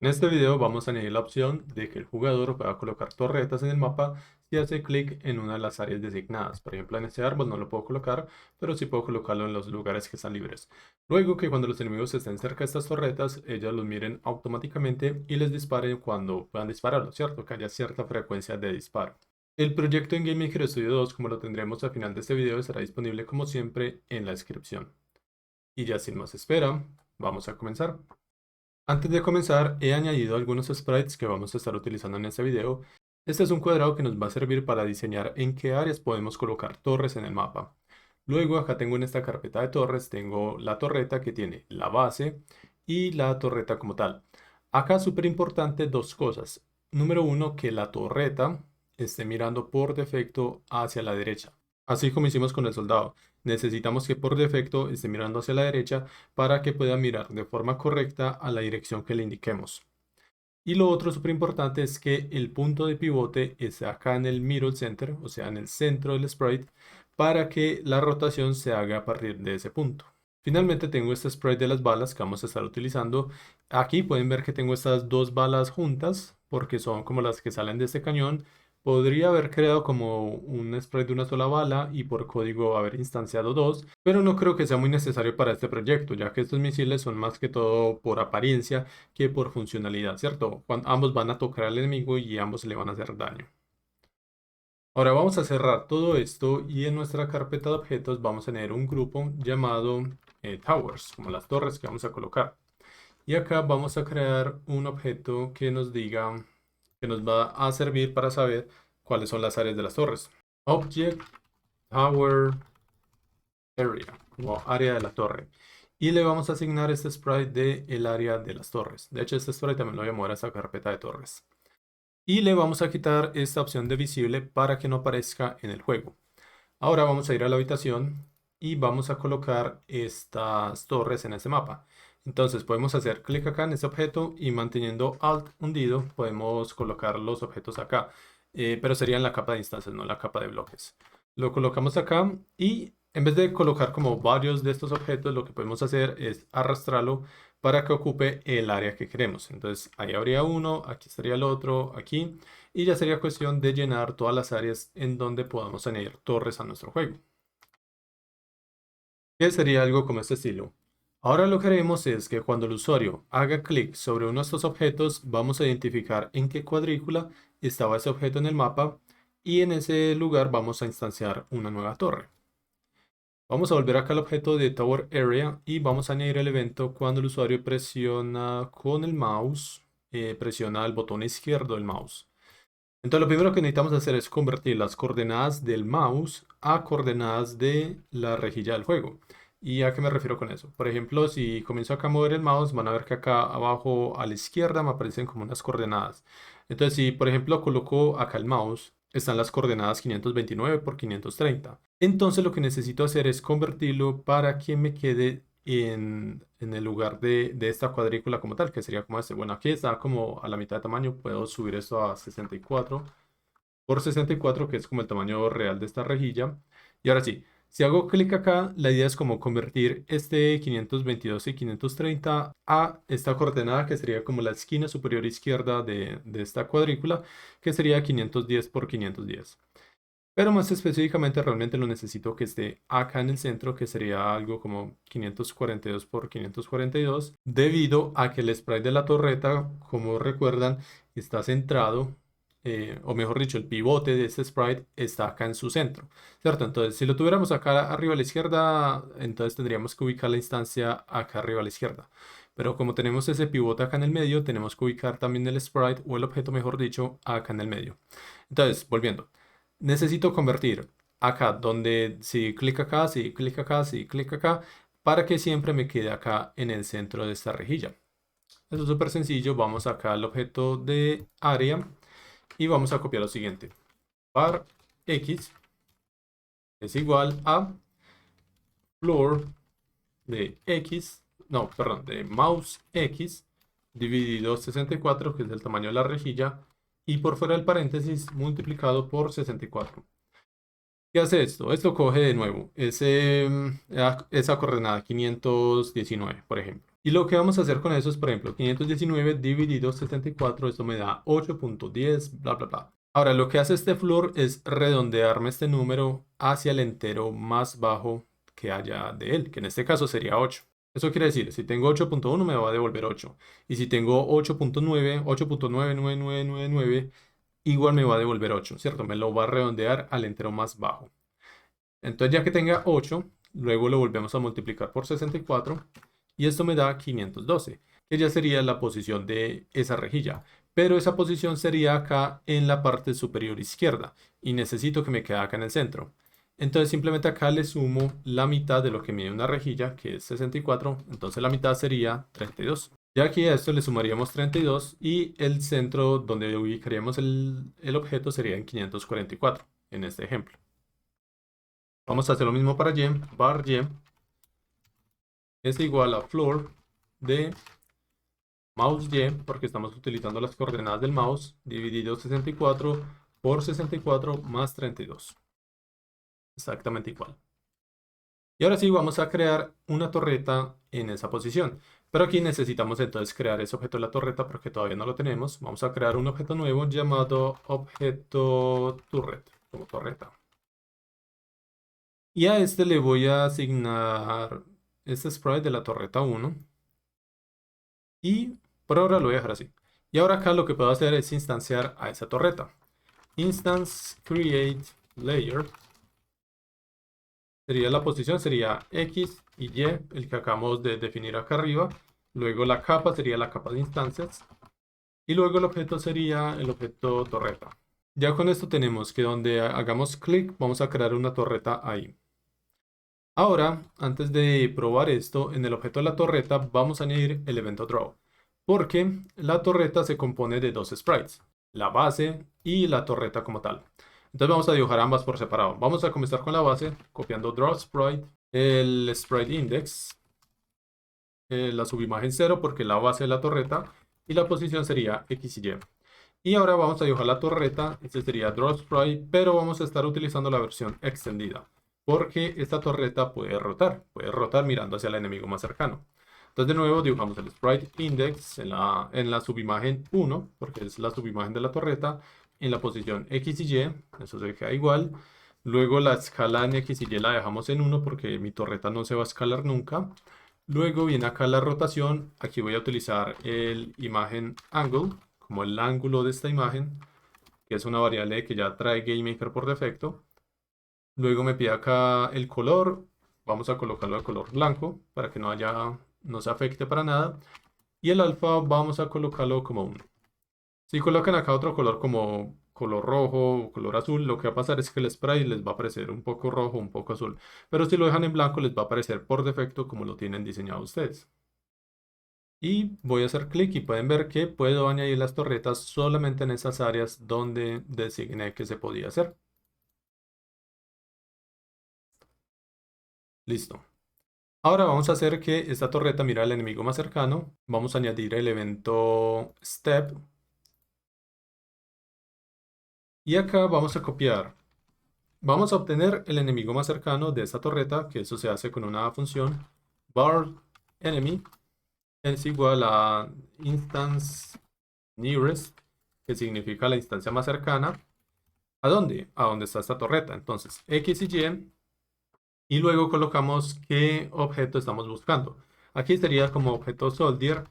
En este video vamos a añadir la opción de que el jugador pueda colocar torretas en el mapa si hace clic en una de las áreas designadas. Por ejemplo, en este árbol no lo puedo colocar, pero sí puedo colocarlo en los lugares que están libres. Luego que cuando los enemigos estén cerca de estas torretas, ellas los miren automáticamente y les disparen cuando puedan dispararlo, ¿cierto? Que haya cierta frecuencia de disparo. El proyecto en Game Maker Studio 2, como lo tendremos al final de este video, estará disponible como siempre en la descripción. Y ya sin más espera, vamos a comenzar. Antes de comenzar, he añadido algunos sprites que vamos a estar utilizando en este video. Este es un cuadrado que nos va a servir para diseñar en qué áreas podemos colocar torres en el mapa. Luego acá tengo en esta carpeta de torres, tengo la torreta que tiene la base y la torreta como tal. Acá súper importante dos cosas. Número uno, que la torreta esté mirando por defecto hacia la derecha. Así como hicimos con el soldado. Necesitamos que por defecto esté mirando hacia la derecha para que pueda mirar de forma correcta a la dirección que le indiquemos. Y lo otro súper importante es que el punto de pivote esté acá en el middle center, o sea, en el centro del sprite, para que la rotación se haga a partir de ese punto. Finalmente tengo este sprite de las balas que vamos a estar utilizando. Aquí pueden ver que tengo estas dos balas juntas porque son como las que salen de este cañón. Podría haber creado como un sprite de una sola bala y por código haber instanciado dos, pero no creo que sea muy necesario para este proyecto, ya que estos misiles son más que todo por apariencia que por funcionalidad, ¿cierto? Ambos van a tocar al enemigo y ambos le van a hacer daño. Ahora vamos a cerrar todo esto y en nuestra carpeta de objetos vamos a tener un grupo llamado Towers, como las torres que vamos a colocar. Y acá vamos a crear un objeto que nos diga, que nos va a servir para saber cuáles son las áreas de las torres. Object Tower Area, como área de la torre. Y le vamos a asignar este sprite de el área de las torres. De hecho, este sprite también lo voy a mover a esta carpeta de torres. Y le vamos a quitar esta opción de visible para que no aparezca en el juego. Ahora vamos a ir a la habitación y vamos a colocar estas torres en este mapa. Entonces podemos hacer clic acá en este objeto y manteniendo Alt hundido podemos colocar los objetos acá. Pero sería en la capa de instancias, no en la capa de bloques. Lo colocamos acá y en vez de colocar como varios de estos objetos, lo que podemos hacer es arrastrarlo para que ocupe el área que queremos. Entonces ahí habría uno, aquí estaría el otro, aquí. Y ya sería cuestión de llenar todas las áreas en donde podamos añadir torres a nuestro juego. Que sería algo como este estilo. Ahora lo que haremos es que cuando el usuario haga clic sobre uno de estos objetos, vamos a identificar en qué cuadrícula estaba ese objeto en el mapa y en ese lugar vamos a instanciar una nueva torre. Vamos a volver acá al objeto de Tower Area y vamos a añadir el evento cuando el usuario presiona con el mouse, presiona el botón izquierdo del mouse. Entonces lo primero que necesitamos hacer es convertir las coordenadas del mouse a coordenadas de la rejilla del juego. ¿Y a qué me refiero con eso? Por ejemplo, si comienzo acá a mover el mouse, van a ver que acá abajo a la izquierda me aparecen como unas coordenadas. Entonces, si por ejemplo coloco acá el mouse, están las coordenadas 529 por 530. Entonces lo que necesito hacer es convertirlo para que me quede en el lugar de esta cuadrícula como tal, que sería como este. Bueno, aquí está como a la mitad de tamaño, puedo subir esto a 64 por 64, que es como el tamaño real de esta rejilla. Y ahora sí, si hago clic acá, la idea es como convertir este 522 y 530 a esta coordenada que sería como la esquina superior izquierda de esta cuadrícula, que sería 510 por 510. Pero más específicamente realmente lo necesito que esté acá en el centro, que sería algo como 542 por 542, debido a que el sprite de la torreta, como recuerdan, está centrado, o mejor dicho, el pivote de este sprite está acá en su centro, ¿cierto? Entonces, si lo tuviéramos acá arriba a la izquierda, entonces tendríamos que ubicar la instancia acá arriba a la izquierda. Pero como tenemos ese pivote acá en el medio, tenemos que ubicar también el sprite, o el objeto, mejor dicho, acá en el medio. Entonces, volviendo. Necesito convertir acá, donde si clic acá, si clic acá, si clic acá, para que siempre me quede acá en el centro de esta rejilla. Eso es súper sencillo. Vamos acá al objeto de área y vamos a copiar lo siguiente. Var x es igual a floor de x, no, perdón, de mouse x dividido 64, que es el tamaño de la rejilla, y por fuera del paréntesis multiplicado por 64. ¿Qué hace esto? Esto coge de nuevo esa coordenada 519, por ejemplo. Y lo que vamos a hacer con eso es, por ejemplo, 519 dividido 64, esto me da 8.10, bla, bla, bla. Ahora, lo que hace este floor es redondearme este número hacia el entero más bajo que haya de él, que en este caso sería 8. Eso quiere decir, si tengo 8.1 me va a devolver 8. Y si tengo 8.9, 8.99999, igual me va a devolver 8, ¿cierto? Me lo va a redondear al entero más bajo. Entonces, ya que tenga 8, luego lo volvemos a multiplicar por 64 y esto me da 512, que ya sería la posición de esa rejilla. Pero esa posición sería acá en la parte superior izquierda y necesito que me quede acá en el centro. Entonces simplemente acá le sumo la mitad de lo que mide una rejilla, que es 64, entonces la mitad sería 32. Ya aquí a esto le sumaríamos 32 y el centro donde ubicaríamos el objeto sería en 544, en este ejemplo. Vamos a hacer lo mismo para y, var y es igual a floor de mouse y, porque estamos utilizando las coordenadas del mouse, dividido 64 por 64 más 32. Exactamente igual. Y ahora sí vamos a crear una torreta en esa posición. Pero aquí necesitamos entonces crear ese objeto de la torreta porque todavía no lo tenemos. Vamos a crear un objeto nuevo llamado objeto turret, como torreta. Y a este le voy a asignar este sprite de la torreta 1. Y por ahora lo voy a dejar así. Y ahora acá lo que puedo hacer es instanciar a esa torreta. Instance create layer. Sería la posición, sería X y Y, el que acabamos de definir acá arriba. Luego la capa sería la capa de instancias. Y luego el objeto sería el objeto torreta. Ya con esto tenemos que donde hagamos clic, vamos a crear una torreta ahí. Ahora, antes de probar esto, en el objeto de la torreta vamos a añadir el evento draw, porque la torreta se compone de dos sprites, la base y la torreta como tal. Entonces vamos a dibujar ambas por separado. Vamos a comenzar con la base, copiando draw sprite, el sprite index, la subimagen 0 porque la base de la torreta, y la posición sería X y Y. Y ahora vamos a dibujar la torreta, este sería draw sprite, pero vamos a estar utilizando la versión extendida porque esta torreta puede rotar mirando hacia el enemigo más cercano. Entonces de nuevo dibujamos el sprite index en la subimagen 1, porque es la subimagen de la torreta, en la posición X y Y, eso se queda igual. Luego la escala en X y Y la dejamos en 1 porque mi torreta no se va a escalar nunca. Luego viene acá la rotación, aquí voy a utilizar el imagen angle, como el ángulo de esta imagen, que es una variable que ya trae GameMaker por defecto. Luego me pide acá el color. Vamos a colocarlo de color blanco para que no se afecte para nada. Y el alfa vamos a colocarlo como 1. Si colocan acá otro color como color rojo o color azul, lo que va a pasar es que el spray les va a aparecer un poco rojo, un poco azul. Pero si lo dejan en blanco les va a aparecer por defecto como lo tienen diseñado ustedes. Y voy a hacer clic y pueden ver que puedo añadir las torretas solamente en esas áreas donde designé que se podía hacer. Listo. Ahora vamos a hacer que esta torreta mire al enemigo más cercano. Vamos a añadir el evento step. Y acá vamos a copiar. Vamos a obtener el enemigo más cercano de esta torreta, que eso se hace con una función var enemy es igual a instance nearest, que significa la instancia más cercana. ¿A dónde? A donde está esta torreta. Entonces, X y Y. Y luego colocamos qué objeto estamos buscando. Aquí sería como objeto soldier,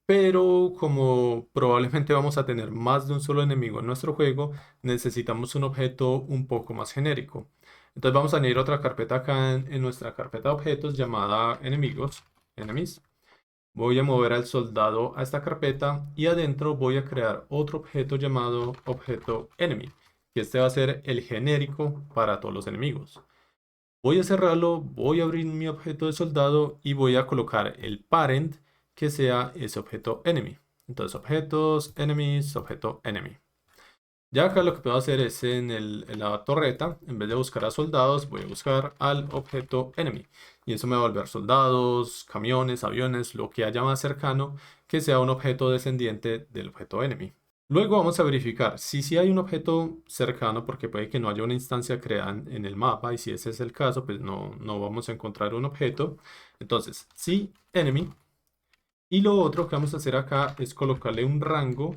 pero como probablemente vamos a tener más de un solo enemigo en nuestro juego, necesitamos un objeto un poco más genérico. Entonces vamos a añadir otra carpeta acá en nuestra carpeta de objetos llamada enemigos, enemies. Voy a mover al soldado a esta carpeta y adentro voy a crear otro objeto llamado objeto enemy, que este va a ser el genérico para todos los enemigos. Voy a cerrarlo, voy a abrir mi objeto de soldado y voy a colocar el parent que sea ese objeto enemy. Entonces objetos, enemies, objeto enemy. Ya acá lo que puedo hacer es en la torreta, en vez de buscar a soldados, voy a buscar al objeto enemy. Y eso me va a volver soldados, camiones, aviones, lo que haya más cercano que sea un objeto descendiente del objeto enemy. Luego vamos a verificar si hay un objeto cercano, porque puede que no haya una instancia creada en el mapa, y si ese es el caso, pues no vamos a encontrar un objeto. Entonces, si enemy, Y lo otro que vamos a hacer acá es colocarle un rango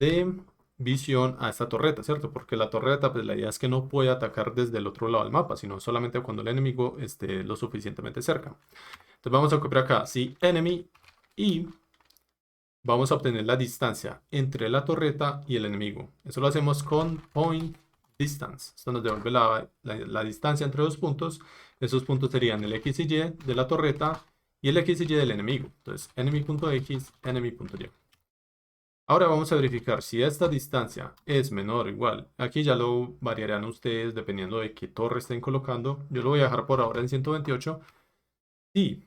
de visión a esta torreta, ¿cierto? Porque la torreta, pues la idea es que no puede atacar desde el otro lado del mapa, sino solamente cuando el enemigo esté lo suficientemente cerca. Entonces vamos a copiar acá, sí, enemy, y vamos a obtener la distancia entre la torreta y el enemigo. Eso lo hacemos con point distance. Esto nos devuelve la distancia entre dos puntos. Esos puntos serían el x y y de la torreta y el x y y del enemigo. Entonces, enemy.x, enemy.y. Ahora vamos a verificar si esta distancia es menor o igual. Aquí ya lo variarán ustedes dependiendo de qué torre estén colocando. Yo lo voy a dejar por ahora en 128. Y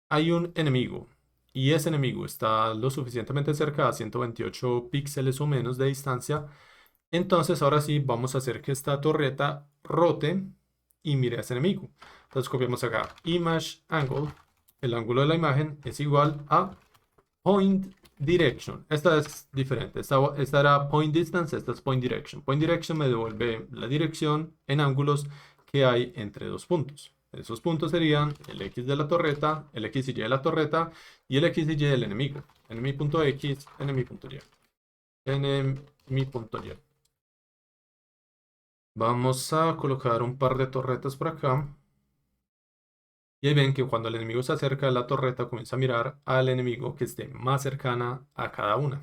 hay un enemigo y ese enemigo está lo suficientemente cerca a 128 píxeles o menos de distancia, entonces ahora sí vamos a hacer que esta torreta rote y mire a ese enemigo. Entonces copiamos acá image angle, el ángulo de la imagen es igual a point direction. Esta es diferente, esta era point distance, esta es point direction. Point direction me devuelve la dirección en ángulos que hay entre dos puntos. Esos puntos serían el X de la torreta, el X y Y de la torreta y el X y Y del enemigo. Enemy.x, enemy.y. Enemy.y. Vamos a colocar un par de torretas por acá. Y ahí ven que cuando el enemigo se acerca, la torreta comienza a mirar al enemigo que esté más cercana a cada una.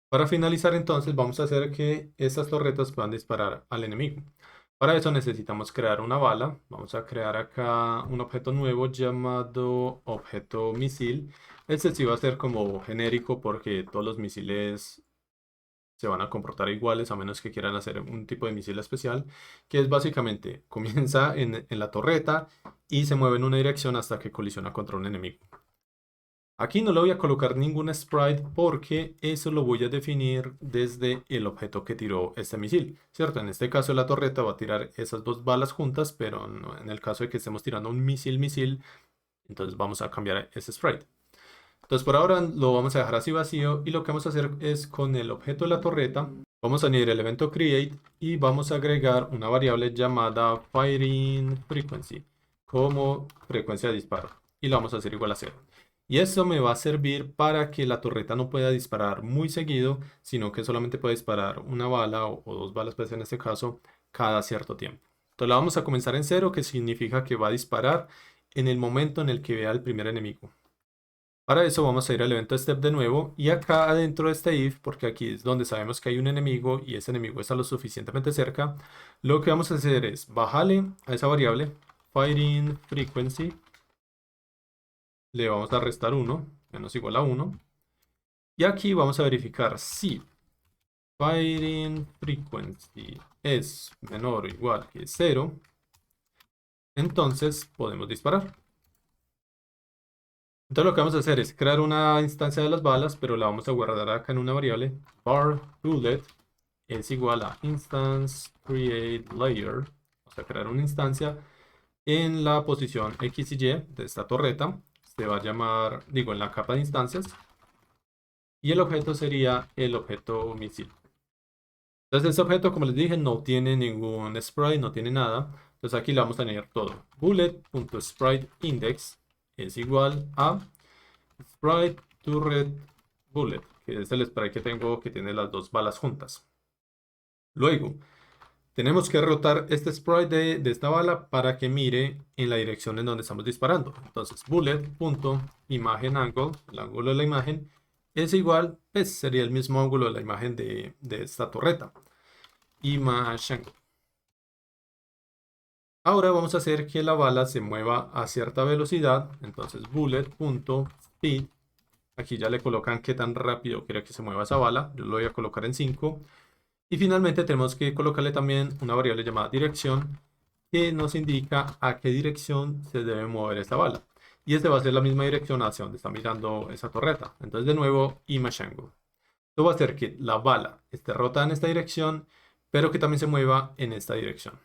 Para finalizar entonces vamos a hacer que estas torretas puedan disparar al enemigo. Para eso necesitamos crear una bala. Vamos a crear acá un objeto nuevo llamado objeto misil. Este sí va a ser como genérico porque todos los misiles se van a comportar iguales a menos que quieran hacer un tipo de misil especial, que es básicamente comienza en la torreta y se mueve en una dirección hasta que colisiona contra un enemigo. Aquí no le voy a colocar ningún sprite porque eso lo voy a definir desde el objeto que tiró este misil, ¿cierto? En este caso la torreta va a tirar esas dos balas juntas, pero en el caso de que estemos tirando un misil, entonces vamos a cambiar ese sprite. Entonces por ahora lo vamos a dejar así vacío y lo que vamos a hacer es con el objeto de la torreta, vamos a añadir el evento create y vamos a agregar una variable llamada firing frequency como frecuencia de disparo y lo vamos a hacer igual a 0. Y eso me va a servir para que la torreta no pueda disparar muy seguido, sino que solamente pueda disparar una bala o dos balas, pues en este caso, cada cierto tiempo. Entonces la vamos a comenzar en 0, que significa que va a disparar en el momento en el que vea al primer enemigo. Para eso vamos a ir al evento step de nuevo y acá adentro de este if, porque aquí es donde sabemos que hay un enemigo y ese enemigo está lo suficientemente cerca, lo que vamos a hacer es bajarle a esa variable firing frequency, le vamos a restar 1, menos igual a 1, y aquí vamos a verificar si firing frequency es menor o igual que 0, entonces podemos disparar. Entonces lo que vamos a hacer es crear una instancia de las balas, pero la vamos a guardar acá en una variable var bullet es igual a instance create layer. Vamos a crear una instancia en la posición X y Y de esta torreta. Se va a llamar, digo, en la capa de instancias. Y el objeto sería el objeto misil. Entonces este objeto, como les dije, no tiene ningún sprite, no tiene nada. Entonces aquí le vamos a añadir todo. Bullet.spriteIndex es igual a sprite turret bullet, que es el sprite que tengo que tiene las dos balas juntas. Luego, tenemos que rotar este sprite de esta bala para que mire en la dirección en donde estamos disparando. Entonces, bullet.imageAngle, el ángulo de la imagen, es igual, pues sería el mismo ángulo de la imagen de esta torreta. ImageAngle. Ahora vamos a hacer que la bala se mueva a cierta velocidad. Entonces, bullet.speed. Aquí ya le colocan qué tan rápido quiere que se mueva esa bala. Yo lo voy a colocar en 5. Y finalmente tenemos que colocarle también una variable llamada dirección que nos indica a qué dirección se debe mover esta bala. Y este va a ser la misma dirección hacia donde está mirando esa torreta. Entonces de nuevo, ImageAngle. Esto va a hacer que la bala esté rotada en esta dirección, pero que también se mueva en esta dirección.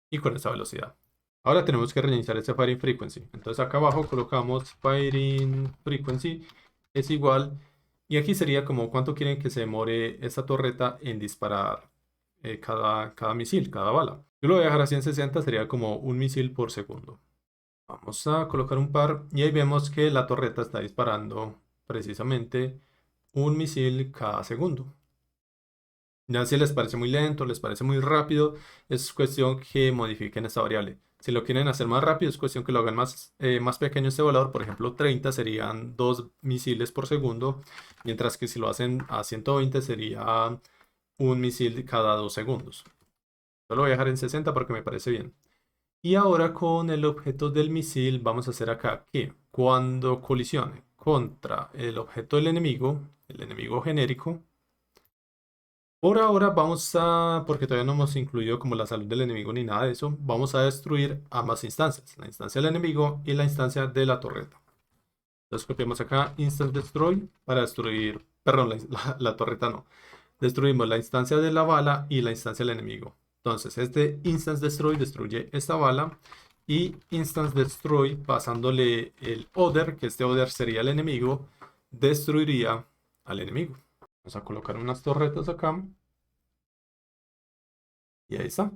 Y con esta velocidad. Ahora tenemos que reiniciar este firing frequency. Entonces acá abajo colocamos firing frequency es igual. Y aquí sería como cuánto quieren que se demore esta torreta en disparar cada misil, cada bala. Yo lo voy a dejar así en 60, sería como un misil por segundo. Vamos a colocar un par y ahí vemos que la torreta está disparando precisamente un misil cada segundo. Ya si les parece muy lento, les parece muy rápido, es cuestión que modifiquen esta variable. Si lo quieren hacer más rápido, es cuestión que lo hagan más pequeño este volador. Por ejemplo, 30 serían 2 misiles por segundo, mientras que si lo hacen a 120 sería un misil cada 2 segundos. Yo lo voy a dejar en 60 porque me parece bien. Y ahora con el objeto del misil vamos a hacer acá que cuando colisione contra el objeto del enemigo, el enemigo genérico, por ahora porque todavía no hemos incluido como la salud del enemigo ni nada de eso, vamos a destruir ambas instancias, la instancia del enemigo y la instancia de la torreta. Entonces copiamos acá instance destroy para destruir, perdón, la torreta no. Destruimos la instancia de la bala y la instancia del enemigo. Entonces este instance destroy destruye esta bala y instance destroy pasándole el other, que este other sería el enemigo, destruiría al enemigo. Vamos a colocar unas torretas acá. Y ahí está.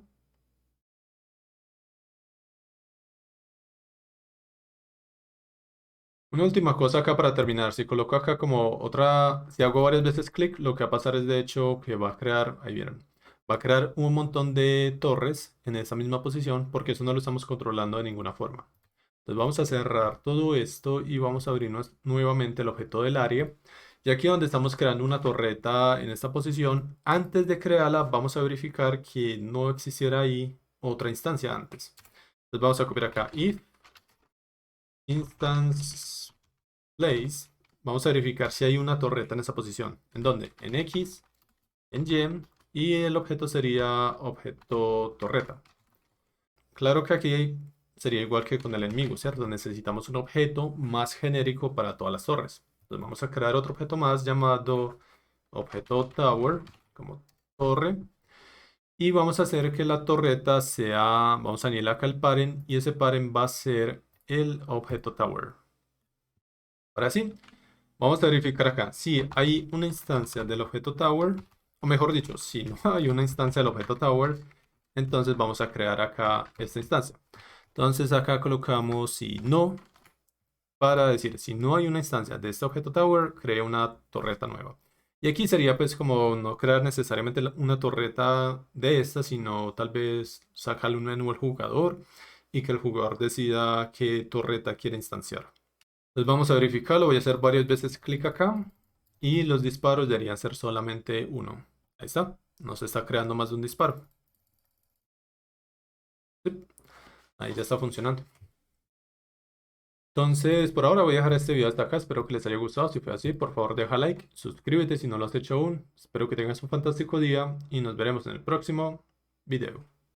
Una última cosa acá para terminar. Si coloco acá como otra, si hago varias veces clic, lo que va a pasar es de hecho que va a crear, ahí vieron, va a crear un montón de torres en esa misma posición porque eso no lo estamos controlando de ninguna forma. Entonces vamos a cerrar todo esto y vamos a abrirnos nuevamente el objeto del área. Y aquí donde estamos creando una torreta en esta posición, antes de crearla vamos a verificar que no existiera ahí otra instancia antes. Entonces vamos a copiar acá if instance place, vamos a verificar si hay una torreta en esa posición. ¿En dónde? En X, en Y, y el objeto sería objeto torreta. Claro que aquí sería igual que con el enemigo, ¿cierto? Necesitamos un objeto más genérico para todas las torres. Entonces vamos a crear otro objeto más llamado objeto tower, como torre. Y vamos a hacer que la torreta sea, vamos a añadir acá el parent, y ese parent va a ser el objeto tower. Ahora sí, vamos a verificar acá si hay una instancia del objeto tower, o mejor dicho, si no hay una instancia del objeto tower, entonces vamos a crear acá esta instancia. Entonces acá colocamos si no, para decir si no hay una instancia de este objeto tower, crea una torreta nueva. Y aquí sería pues como no crear necesariamente una torreta de esta, sino tal vez sacarle un menú al jugador y que el jugador decida qué torreta quiere instanciar. Entonces vamos a verificarlo, voy a hacer varias veces clic acá y los disparos deberían ser solamente uno. Ahí está, no se está creando más de un disparo. Sí, ahí ya está funcionando. Entonces, por ahora voy a dejar este video hasta acá. Espero que les haya gustado. Si fue así, por favor deja like, suscríbete si no lo has hecho aún. Espero que tengas un fantástico día y nos veremos en el próximo video.